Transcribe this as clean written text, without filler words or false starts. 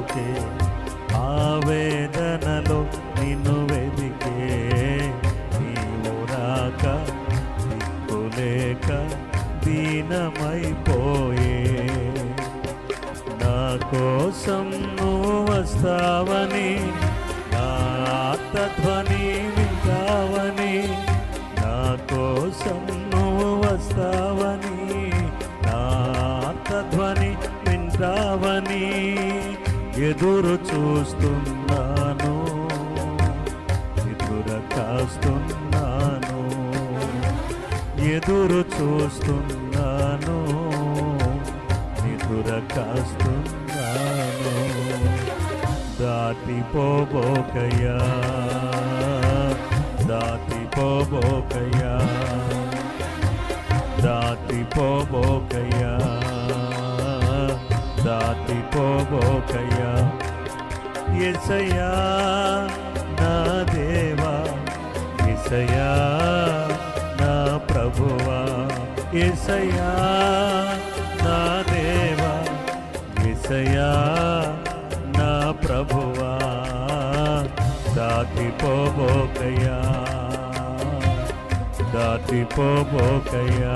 తలచే ఆవేదనలో నిన్ను వెదికే నీవు రాక దిక్కులేక దీనమైపోయే నా కోసం నువ్వు వస్తావని నా ఆర్తధ్వని వింటావని నా కోసం నువ్వు వస్తావని నా ఆర్తధ్వని వింటావని ఎదురు చూస్తున్నాను ఎదుర కాస్తున్నాను ఎదురు చూస్తున్నాను ఎదుర కాస్తున్నాను దాటిపోబోకయ్యా దాటిపోబోకయ్యా దాటిపోబోకయ్యా దాటిపోబోకయ్యా యేసయ్యా నా దేవా యేసయ్యా నా ప్రభువా యేసయ్యా నా దేవా యేసయ్యా నా ప్రభువా దాటిపోబోకయ్యా దాటిపోబోకయ్యా